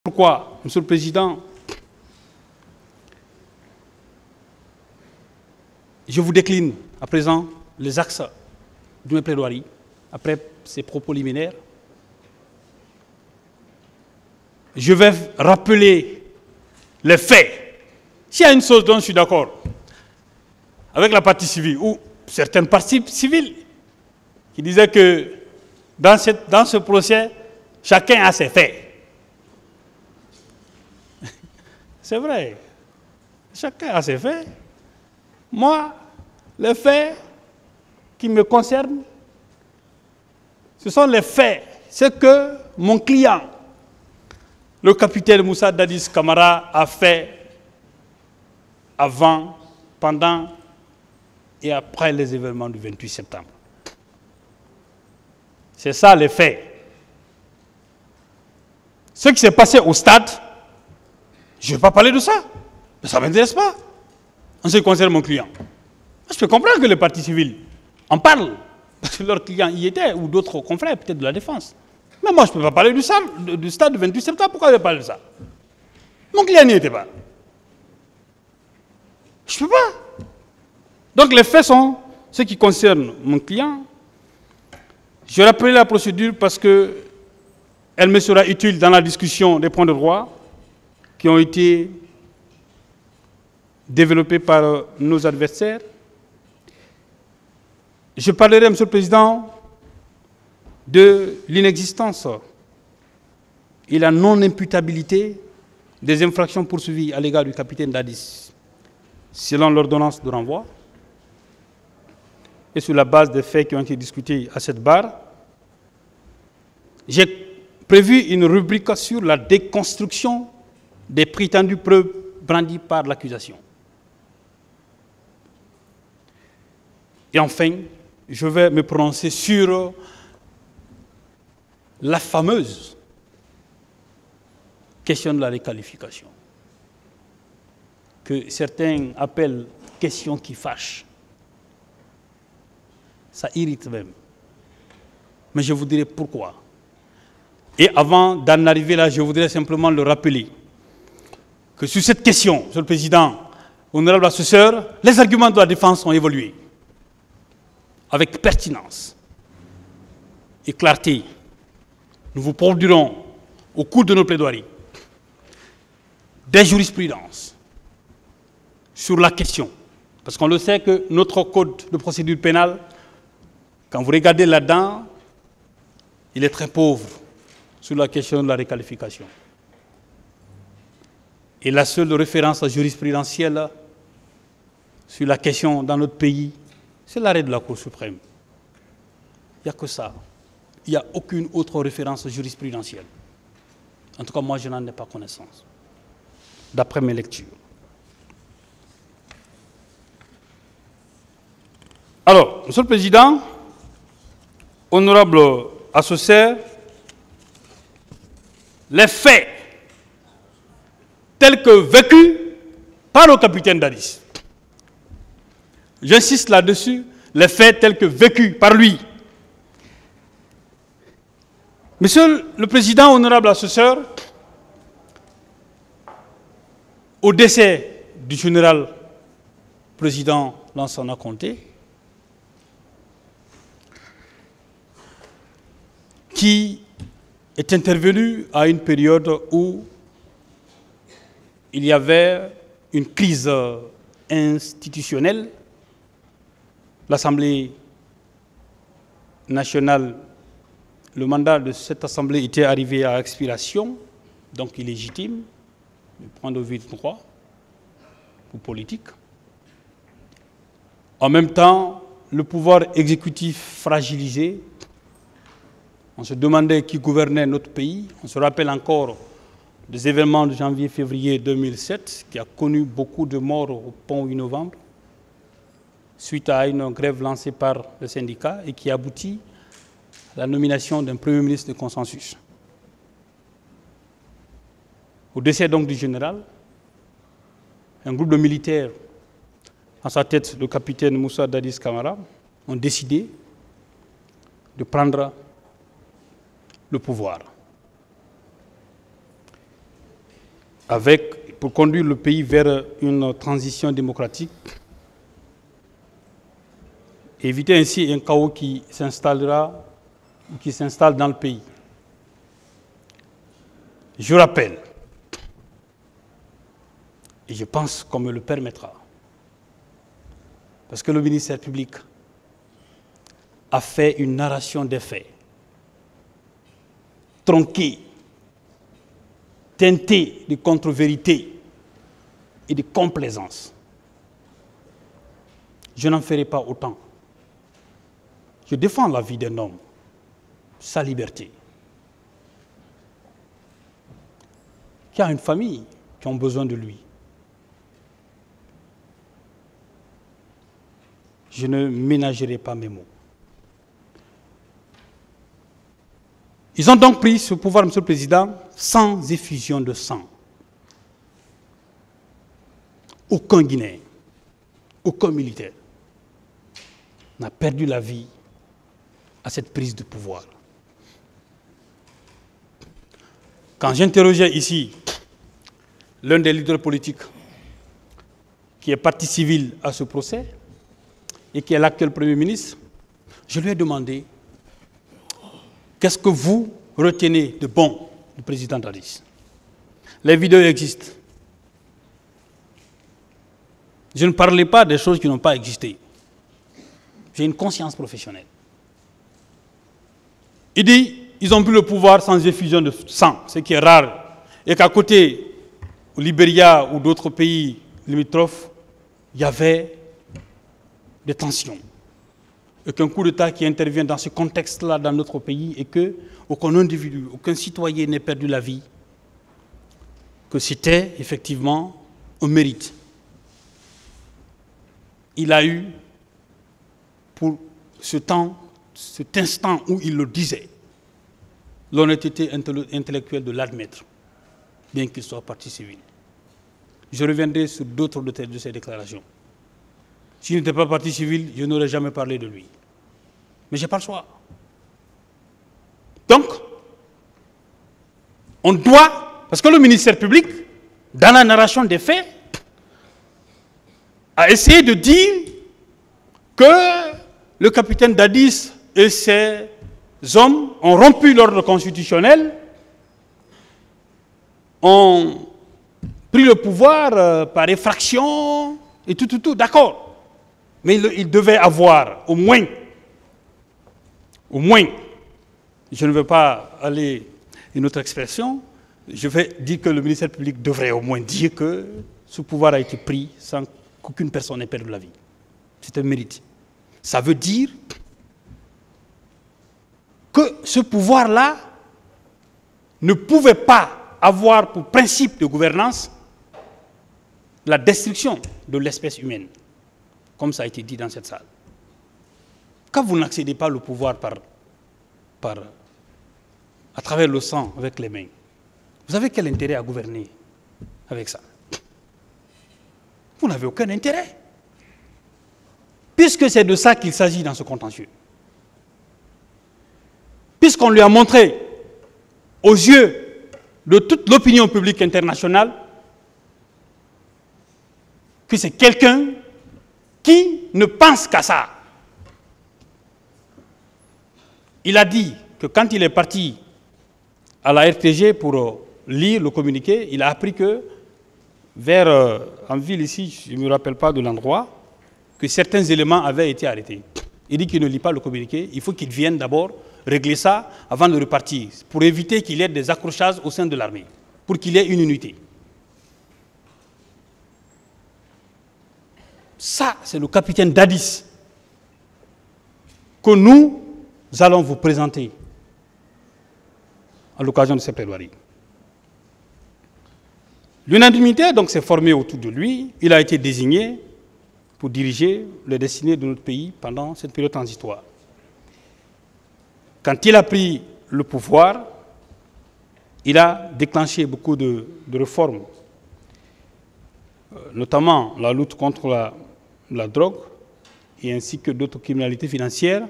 Pourquoi, Monsieur le Président, je vous décline à présent les axes de mes plaidoiries, après ces propos liminaires. Je vais rappeler les faits. S'il y a une chose dont je suis d'accord avec la partie civile, ou certaines parties civiles, qui disaient que dans ce procès, chacun a ses faits. C'est vrai, chacun a ses faits. Moi, les faits qui me concernent, ce sont les faits. C'est que mon client, le capitaine Moussa Dadis Camara, a fait avant, pendant et après les événements du 28 septembre. C'est ça les faits. Ce qui s'est passé au stade, je ne vais pas parler de ça. Mais ça ne m'intéresse pas. En ce qui concerne mon client. Je peux comprendre que les partis civils en parlent, parce que leur client y était, ou d'autres confrères, peut-être de la défense. Mais moi, je ne peux pas parler du stade du 28 septembre. Pourquoi je vais parler de ça? Mon client n'y était pas. Je ne peux pas. Donc les faits sont ce qui concerne mon client. Je rappelle la procédure parce qu'elle me sera utile dans la discussion des points de droit qui ont été développés par nos adversaires. Je parlerai, Monsieur le Président, de l'inexistence et la non-imputabilité des infractions poursuivies à l'égard du capitaine Dadis, selon l'ordonnance de renvoi, et sur la base des faits qui ont été discutés à cette barre. J'ai prévu une rubrique sur la déconstruction des prétendues preuves brandies par l'accusation. Et enfin, je vais me prononcer sur la fameuse question de la requalification, que certains appellent question qui fâche. Ça irrite même. Mais je vous dirai pourquoi. Et avant d'en arriver là, je voudrais simplement le rappeler que sur cette question, Monsieur le Président, honorable assesseur, les arguments de la défense ont évolué avec pertinence et clarté. Nous vous produirons au cours de nos plaidoiries des jurisprudences sur la question. Parce qu'on le sait que notre code de procédure pénale, quand vous regardez là-dedans, il est très pauvre sur la question de la requalification. Et la seule référence jurisprudentielle sur la question dans notre pays, c'est l'arrêt de la Cour suprême. Il n'y a que ça. Il n'y a aucune autre référence jurisprudentielle. En tout cas, moi, je n'en ai pas connaissance, d'après mes lectures. Alors, Monsieur le Président, honorable assesseur, les faits tels que vécus par le capitaine Dadis. J'insiste là-dessus, les faits tels que vécus par lui. Monsieur le Président, honorable assesseur, au décès du général président Lansana Conté, qui est intervenu à une période où il y avait une crise institutionnelle. L'Assemblée nationale, le mandat de cette Assemblée était arrivé à expiration, donc illégitime, de prendre au vide droit ou politique. En même temps, le pouvoir exécutif fragilisé. On se demandait qui gouvernait notre pays. On se rappelle encore des événements de janvier-février 2007 qui a connu beaucoup de morts au pont 8 novembre suite à une grève lancée par le syndicat et qui aboutit à la nomination d'un Premier ministre de consensus. Au décès donc du général, un groupe de militaires, en sa tête le capitaine Moussa Dadis Camara, ont décidé de prendre le pouvoir. pour conduire le pays vers une transition démocratique, éviter ainsi un chaos qui s'installe dans le pays. Je rappelle, et je pense qu'on me le permettra, parce que le ministère public a fait une narration des faits, tronquée, teintée de contre-vérité et de complaisance. Je n'en ferai pas autant. Je défends la vie d'un homme, sa liberté, qui a une famille qui a besoin de lui. Je ne ménagerai pas mes mots. Ils ont donc pris ce pouvoir, Monsieur le Président, sans effusion de sang. Aucun Guinéen, aucun militaire n'a perdu la vie à cette prise de pouvoir. Quand j'interrogeais ici l'un des leaders politiques qui est partie civile à ce procès et qui est l'actuel Premier ministre, je lui ai demandé qu'est-ce que vous retenez de bon du président Dadis. Les vidéos existent. Je ne parlais pas des choses qui n'ont pas existé. J'ai une conscience professionnelle. Il dit, ils ont pris le pouvoir sans effusion de sang, ce qui est rare. Et qu'à côté, au Libéria ou d'autres pays limitrophes, il y avait des tensions. Et qu'un coup d'État qui intervient dans ce contexte-là dans notre pays et qu'aucun individu, aucun citoyen n'ait perdu la vie, que c'était effectivement un mérite. Il a eu, pour ce temps, cet instant où il le disait, l'honnêteté intellectuelle de l'admettre, bien qu'il soit partie civile. Je reviendrai sur d'autres de ces déclarations. S'il n'était pas partie civile, je n'aurais jamais parlé de lui. Mais je n'ai pas le choix. Donc, on doit, parce que le ministère public, dans la narration des faits, a essayé de dire que le capitaine Dadis et ses hommes ont rompu l'ordre constitutionnel, ont pris le pouvoir par effraction et tout, d'accord. Mais il devait avoir au moins, je ne veux pas aller une autre expression, je vais dire que le ministère public devrait au moins dire que ce pouvoir a été pris sans qu'aucune personne n'ait perdu la vie. C'est un mérite. Ça veut dire que ce pouvoir-là ne pouvait pas avoir pour principe de gouvernance la destruction de l'espèce humaine, comme ça a été dit dans cette salle. Quand vous n'accédez pas au pouvoir à travers le sang, avec les mains, vous avez quel intérêt à gouverner avec ça? Vous n'avez aucun intérêt. Puisque c'est de ça qu'il s'agit dans ce contentieux. Puisqu'on lui a montré, aux yeux de toute l'opinion publique internationale, que c'est quelqu'un qui ne pense qu'à ça. Il a dit que quand il est parti à la RTG pour lire le communiqué, il a appris que en ville ici, je ne me rappelle pas de l'endroit, que certains éléments avaient été arrêtés. Il dit qu'il ne lit pas le communiqué, il faut qu'il vienne d'abord régler ça avant de repartir, pour éviter qu'il y ait des accrochages au sein de l'armée, pour qu'il y ait une unité. Ça, c'est le capitaine Dadis que nous allons vous présenter à l'occasion de cette plaidoirie. L'unanimité donc s'est formée autour de lui. Il a été désigné pour diriger les destinées de notre pays pendant cette période transitoire. Quand il a pris le pouvoir, il a déclenché beaucoup de réformes, notamment la lutte contre la drogue et ainsi que d'autres criminalités financières.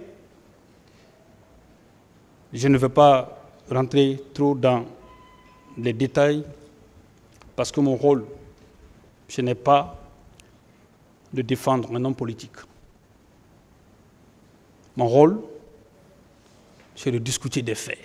Je ne veux pas rentrer trop dans les détails Parce que mon rôle, ce n'est pas de défendre un homme politique. Mon rôle, c'est de discuter des faits.